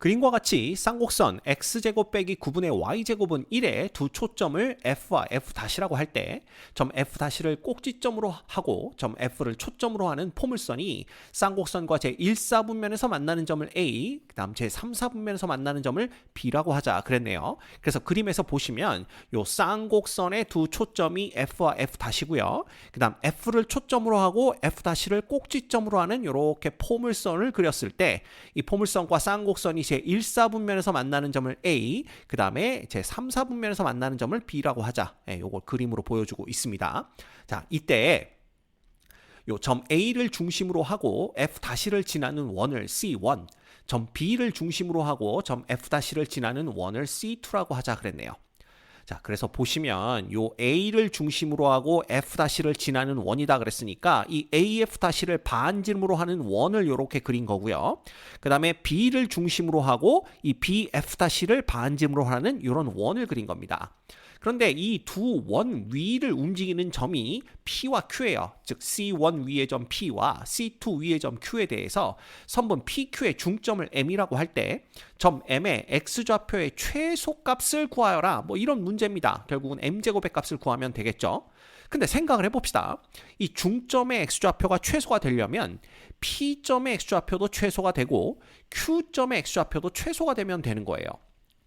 그림과 같이 쌍곡선 x제곱 빼기 9분의 y제곱은 1의 두 초점을 f와 f'라고 할 때 점 f''를 꼭지점으로 하고 점 f를 초점으로 하는 포물선이 쌍곡선과 제1사분면에서 만나는 점을 a, 그 다음 제3사분면에서 만나는 점을 b라고 하자 그랬네요. 그래서 그림에서 보시면 요 쌍곡선의 두 초점이 f와 f''이고요. 그 다음 f를 초점으로 하고 f''를 꼭지점으로 하는 요렇게 포물선을 그렸을 때 이 포물선과 쌍곡선이 제1사분면에서 만나는 점을 A, 그 다음에 제3사분면에서 만나는 점을 B라고 하자. 요걸 그림으로 보여주고 있습니다. 자, 이때 요 점 A를 중심으로 하고 F'를 지나는 원을 C1, 점 B를 중심으로 하고 점 F'를 지나는 원을 C2라고 하자 그랬네요. 자, 그래서 보시면 요 A를 중심으로 하고 F'를 지나는 원이다 그랬으니까 이 AF'를 반지름으로 하는 원을 이렇게 그린 거고요. 그 다음에 B를 중심으로 하고 이 BF'를 반지름으로 하는 이런 원을 그린 겁니다. 그런데 이 두 원 위를 움직이는 점이 P와 Q예요. 즉 C1 위의 점 P와 C2 위의 점 Q에 대해서 선분 PQ의 중점을 M이라고 할 때 점 M의 X좌표의 최소값을 구하여라. 뭐 이런 문제입니다. 결국은 M제곱의 값을 구하면 되겠죠. 근데 생각을 해봅시다. 이 중점의 X좌표가 최소가 되려면 P점의 X좌표도 최소가 되고 Q점의 X좌표도 최소가 되면 되는 거예요.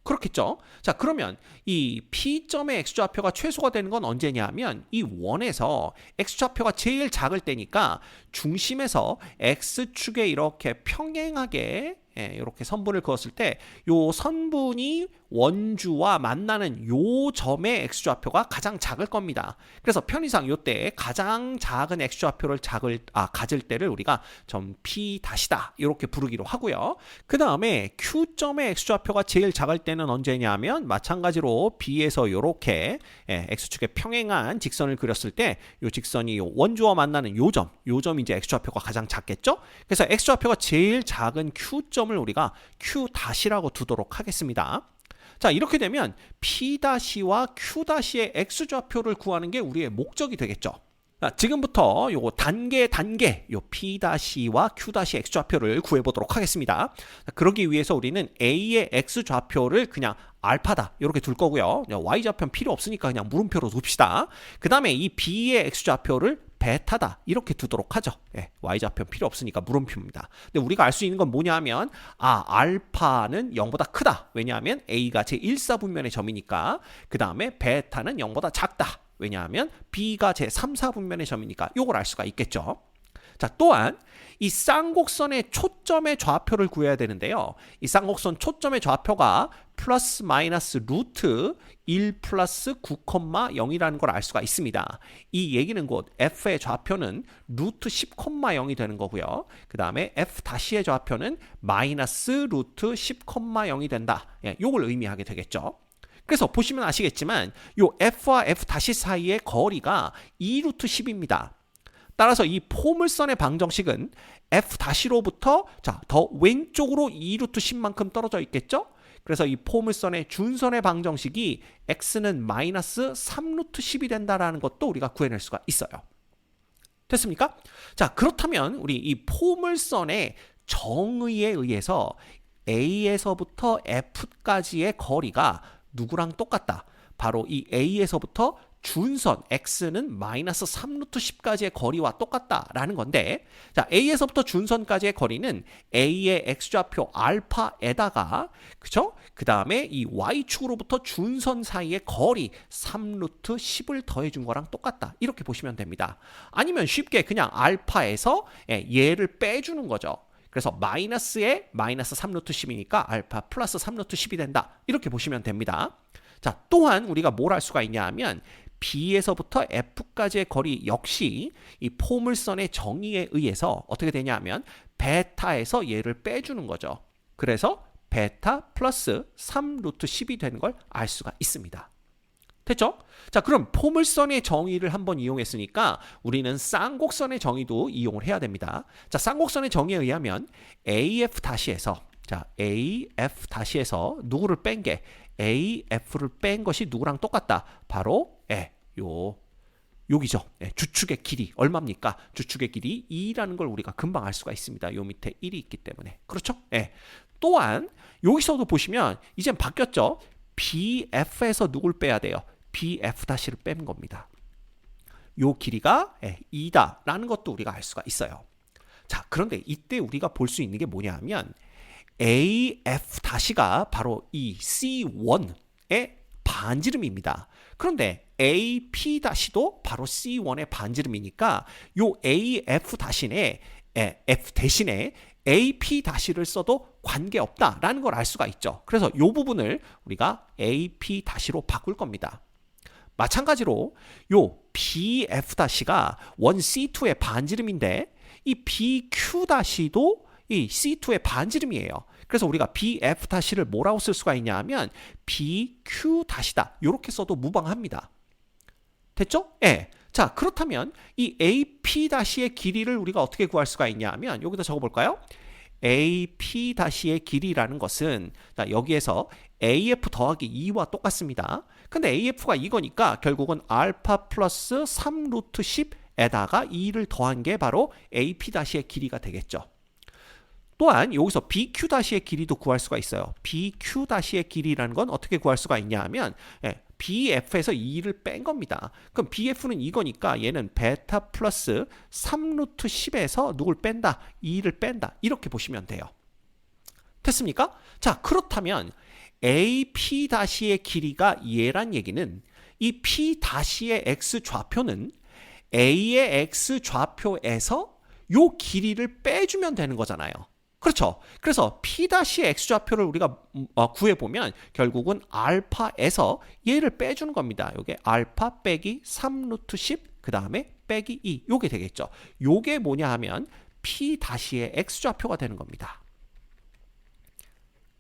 그렇겠죠? 자, 그러면 이 P점의 X좌표가 최소가 되는 건 언제냐 하면 이 원에서 X좌표가 제일 작을 때니까 중심에서 X축에 이렇게 평행하게 이렇게 선분을 그었을 때 요 선분이 원주와 만나는 요 점의 X좌표가 가장 작을 겁니다. 그래서 편의상 요때 가장 작은 X좌표를 가질 때를 우리가 점 P-다 이렇게 부르기로 하고요. 그 다음에 Q점의 X좌표가 제일 작을 때는 언제냐 하면 마찬가지로 B에서 요렇게 X축에 평행한 직선을 그렸을 때 요 직선이 요 원주와 만나는 요 점이 이제 X좌표가 가장 작겠죠? 그래서 X좌표가 제일 작은 Q점을 우리가 Q-라고 두도록 하겠습니다. 자, 이렇게 되면 P-와 Q-의 X좌표를 구하는 게 우리의 목적이 되겠죠. 자, 지금부터 요거 단계 요 P-와 Q-의 X좌표를 구해보도록 하겠습니다. 자, 그러기 위해서 우리는 A의 X좌표를 그냥 알파다 이렇게 둘 거고요. Y좌표는 필요 없으니까 그냥 물음표로 둡시다. 그 다음에 이 B의 X좌표를 베타다 이렇게 두도록 하죠. Y좌표는 필요 없으니까 물음표입니다. 근데 우리가 알 수 있는 건 뭐냐 하면 알파는 0보다 크다. 왜냐하면 A가 제1사분면의 점이니까. 그 다음에 베타는 0보다 작다. 왜냐하면 B가 제3사분면의 점이니까 이걸 알 수가 있겠죠. 자, 또한 이 쌍곡선의 초점의 좌표를 구해야 되는데요. 이 쌍곡선 초점의 좌표가 플러스 마이너스 루트 1 플러스 9,0이라는 걸 알 수가 있습니다. 이 얘기는 곧 F의 좌표는 루트 10,0이 되는 거고요. 그 다음에 F'의 좌표는 마이너스 루트 10,0이 된다. 요걸 의미하게 되겠죠. 그래서 보시면 아시겠지만 요 F와 F' 사이의 거리가 2루트 10입니다. 따라서 이 포물선의 방정식은 F'로부터 더 왼쪽으로 2루트 10만큼 떨어져 있겠죠? 그래서 이 포물선의 준선의 방정식이 X는 마이너스 3루트 10이 된다라는 것도 우리가 구해낼 수가 있어요. 됐습니까? 자, 그렇다면 우리 이 포물선의 정의에 의해서 A에서부터 F까지의 거리가 누구랑 똑같다? 바로 이 A에서부터 준선 X는 마이너스 3루트 10까지의 거리와 똑같다라는 건데, 자, A에서부터 준선까지의 거리는 A의 X좌표 알파에다가, 그쵸? 그 다음에 이 Y축으로부터 준선 사이의 거리 3루트 10을 더해준 거랑 똑같다. 이렇게 보시면 됩니다. 아니면 쉽게 그냥 알파에서 얘를 빼주는 거죠. 그래서 마이너스에 마이너스 3루트 10이니까 알파 플러스 3루트 10이 된다. 이렇게 보시면 됩니다. 자, 또한 우리가 뭘 할 수가 있냐 하면 B에서부터 F까지의 거리 역시 이 포물선의 정의에 의해서 어떻게 되냐 하면 베타에서 얘를 빼주는 거죠. 그래서 베타 플러스 3루트 10이 되는 걸 알 수가 있습니다. 됐죠? 자, 그럼 포물선의 정의를 한번 이용했으니까 우리는 쌍곡선의 정의도 이용을 해야 됩니다. 자, 쌍곡선의 정의에 의하면 AF'-에서 AF'-에서 누구를 뺀 게 AF를 뺀 것이 누구랑 똑같다? 바로 여기죠. 주축의 길이 얼마입니까? 주축의 길이 2라는 걸 우리가 금방 알 수가 있습니다. 요 밑에 1이 있기 때문에. 그렇죠? 또한 여기서도 보시면 이젠 바뀌었죠. BF에서 누굴 빼야 돼요? BF-를 뺀 겁니다. 요 길이가 2다라는 것도 우리가 알 수가 있어요. 자, 그런데 이때 우리가 볼 수 있는 게 뭐냐 하면 AF-가 바로 이 C1의 반지름입니다. 그런데 AP-도 바로 C1의 반지름이니까 요 AF-의 F 대신에 AP-를 써도 관계없다라는 걸 알 수가 있죠. 그래서 이 부분을 우리가 AP-로 바꿀 겁니다. 마찬가지로 요 BF-가 1C2의 반지름인데 이 BQ-도 이 C2의 반지름이에요. 그래서 우리가 BF-를 뭐라고 쓸 수가 있냐 하면 BQ-다 이렇게 써도 무방합니다. 됐죠? 예. 자, 그렇다면 이 AP-의 길이를 우리가 어떻게 구할 수가 있냐 하면 여기다 적어볼까요? AP-의 길이라는 것은 여기에서 AF 더하기 2와 똑같습니다. 근데 AF가 이거니까 결국은 알파 플러스 3 루트 10에다가 2를 더한 게 바로 AP-의 길이가 되겠죠. 또한 여기서 BQ-의 길이도 구할 수가 있어요. BQ-의 길이라는 건 어떻게 구할 수가 있냐 하면 BF에서 2를 뺀 겁니다. 그럼 BF는 이거니까 얘는 베타 플러스 3 루트 10에서 누굴 뺀다? 2를 뺀다. 이렇게 보시면 돼요. 됐습니까? 자, 그렇다면 AP-의 길이가 얘란 얘기는 이 P-의 X좌표는 A의 X좌표에서 요 길이를 빼주면 되는 거잖아요. 그렇죠. 그래서 P-의 X좌표를 우리가 구해보면 결국은 알파에서 얘를 빼주는 겁니다. 요게 알파 빼기 3 루트 10, 그 다음에 빼기 2. 요게 되겠죠. 요게 뭐냐 하면 P-의 X좌표가 되는 겁니다.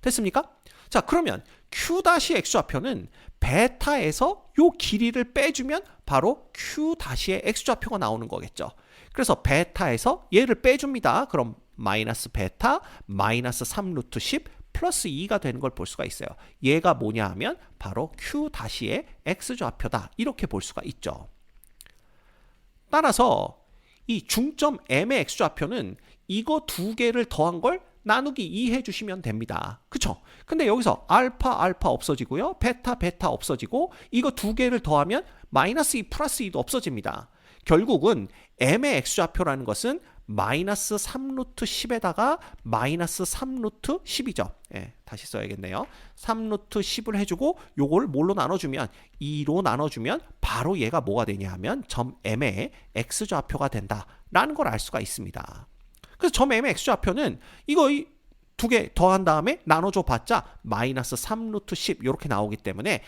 됐습니까? 자, 그러면 Q-의 X좌표는 베타에서 요 길이를 빼주면 바로 Q-의 X좌표가 나오는 거겠죠. 그래서 베타에서 얘를 빼줍니다. 그럼 마이너스 베타 마이너스 3 루트 10 플러스 2가 되는 걸 볼 수가 있어요. 얘가 뭐냐 하면 바로 Q-의 X좌표다. 이렇게 볼 수가 있죠. 따라서 이 중점 M의 X좌표는 이거 두 개를 더한 걸 나누기 2 해주시면 됩니다. 그쵸? 근데 여기서 알파 없어지고요. 베타 없어지고 이거 두 개를 더하면 마이너스 2 플러스 2도 없어집니다. 결국은 M의 X좌표라는 것은 마이너스 3 루트 10에다가 마이너스 3 루트 10이죠. 예, 다시 써야겠네요. 3 루트 10을 해주고 요걸 뭘로 나눠주면 2로 나눠주면 바로 얘가 뭐가 되냐 하면 점 M의 X좌표가 된다라는 걸 알 수가 있습니다. 그래서 점 M의 X좌표는 이거 두 개 더한 다음에 나눠줘 봤자 마이너스 3 루트 10 이렇게 나오기 때문에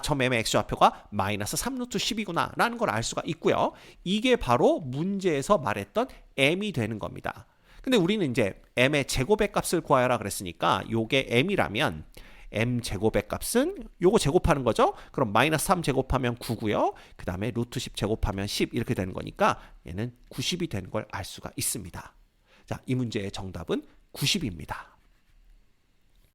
점 M의 X좌표가 마이너스 3 루트 10이구나 라는 걸 알 수가 있고요. 이게 바로 문제에서 말했던 M이 되는 겁니다. 근데 우리는 이제 M의 제곱의 값을 구하여라 그랬으니까 요게 M이라면 M 제곱의 값은 요거 제곱하는 거죠. 그럼 마이너스 3 제곱하면 9고요. 그 다음에 루트 10 제곱하면 10 이렇게 되는 거니까 얘는 90이 되는 걸 알 수가 있습니다. 자, 이 문제의 정답은 90입니다.